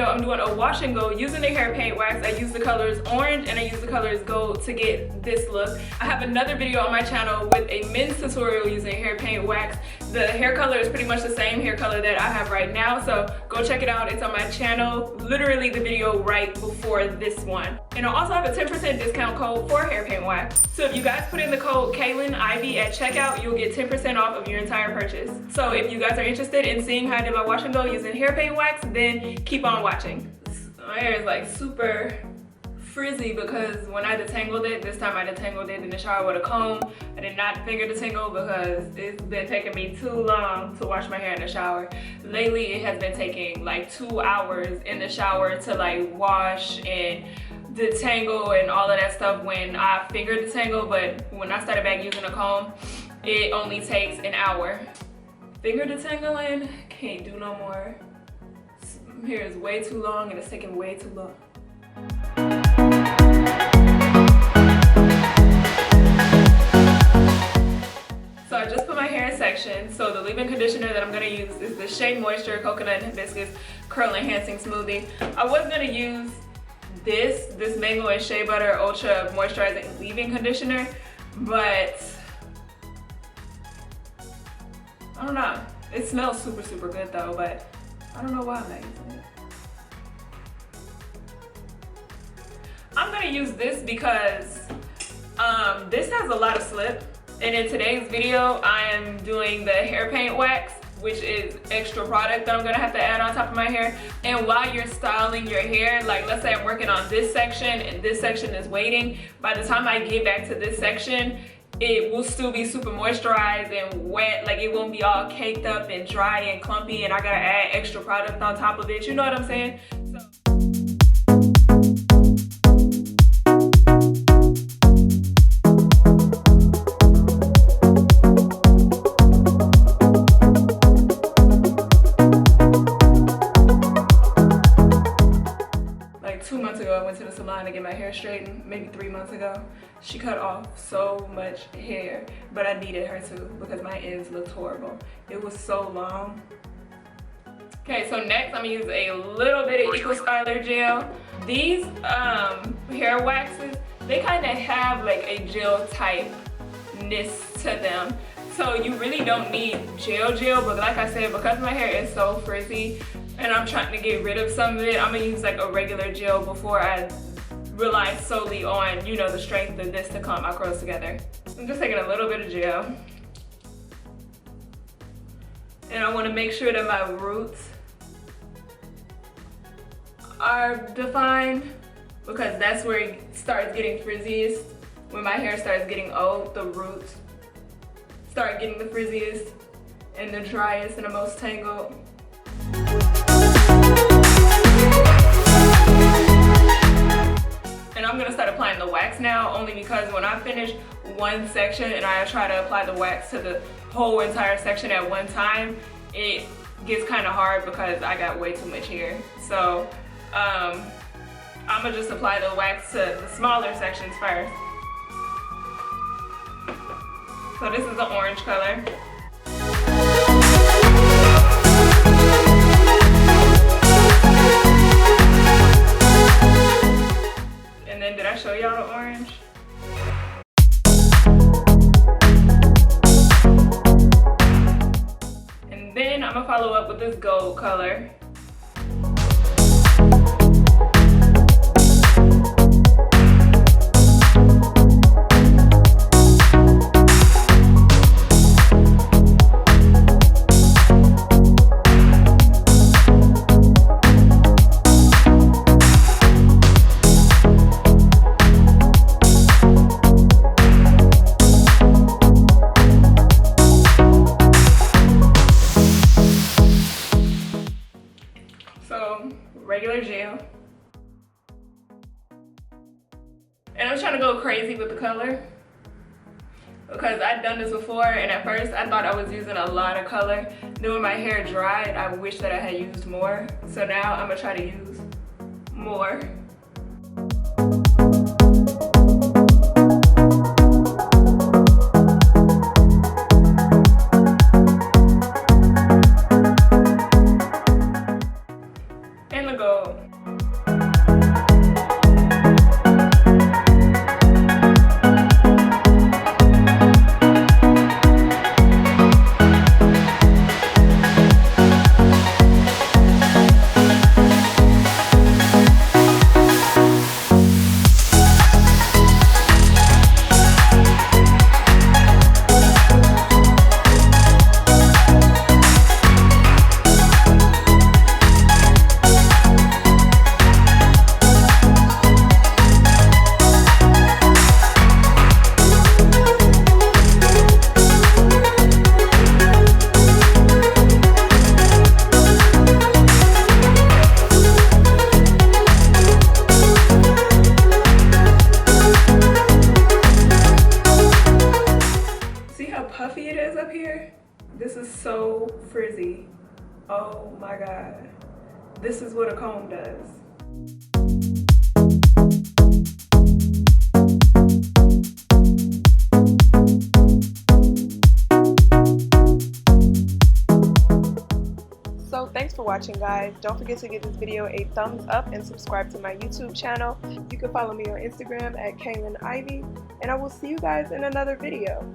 I'm doing a wash and go using the hair paint wax. I use the colors orange and I use the colors gold to get this look. I have another video on my channel with a men's tutorial using hair paint wax. The hair color is pretty much the same hair color that I have right now, so go check it out. It's on my channel, literally the video right before this one. And I also have a 10% discount code for hair paint wax. So if you guys put in the code KaylinIV at checkout, you'll get 10% off of your entire purchase. So if you guys are interested in seeing how I did my wash and go using hair paint wax, then keep on watching. My hair is like super frizzy because when I detangled it, this time I detangled it in the shower with a comb. I did not finger detangle because it's been taking me too long to wash my hair in the shower. Lately it has been taking like 2 hours in the shower to like wash and detangle and all of that stuff when I finger detangle, but when I started back using a comb, it only takes an hour. Finger detangling, can't do no more. My hair is way too long and it's taking way too long. So I just put my hair in section. So the leave-in conditioner that I'm gonna use is the Shea Moisture Coconut and Hibiscus Curl Enhancing Smoothie. I was gonna use this Mango and Shea Butter Ultra Moisturizing Leave-In Conditioner, but I don't know. It smells super, super good though, but I don't know why I'm not using it. I'm gonna use this because this has a lot of slip. And in today's video, I am doing the hair paint wax, which is extra product that I'm gonna have to add on top of my hair. And while you're styling your hair, like let's say I'm working on this section and this section is waiting, by the time I get back to this section, it will still be super moisturized and wet. Like it won't be all caked up and dry and clumpy and I gotta add extra product on top of it. You know what I'm saying? I went to the salon to get my hair straightened maybe 3 months ago. She cut off so much hair, but I needed her to because my ends looked horrible. It was so long. Okay, so next I'm gonna use a little bit of Eco Styler gel. These hair waxes, they kind of have like a gel typeness to them. So you really don't need gel, but like I said, because my hair is so frizzy, and I'm trying to get rid of some of it, I'm gonna use like a regular gel before I rely solely on, you know, the strength of this to calm my curls together. I'm just taking a little bit of gel. And I wanna make sure that my roots are defined because that's where it starts getting frizziest. When my hair starts getting old, the roots start getting the frizziest and the driest and the most tangled. And I'm gonna start applying the wax now, only because when I finish one section and I try to apply the wax to the whole entire section at one time, it gets kind of hard because I got way too much hair. So I'm gonna just apply the wax to the smaller sections first. So this is the orange color. And then did I show y'all the orange? And then I'm gonna follow up with this gold color. Regular gel. And I'm trying to go crazy with the color because I've done this before, and at first I thought I was using a lot of color. Then when my hair dried, I wish that I had used more. So now I'm gonna try to use more. And the gold. Puffy it is up here. This is so frizzy. Oh my god. This is what a comb does. So thanks for watching, guys. Don't forget to give this video a thumbs up and subscribe to my YouTube channel. You can follow me on Instagram at KaylinIvy, and I will see you guys in another video.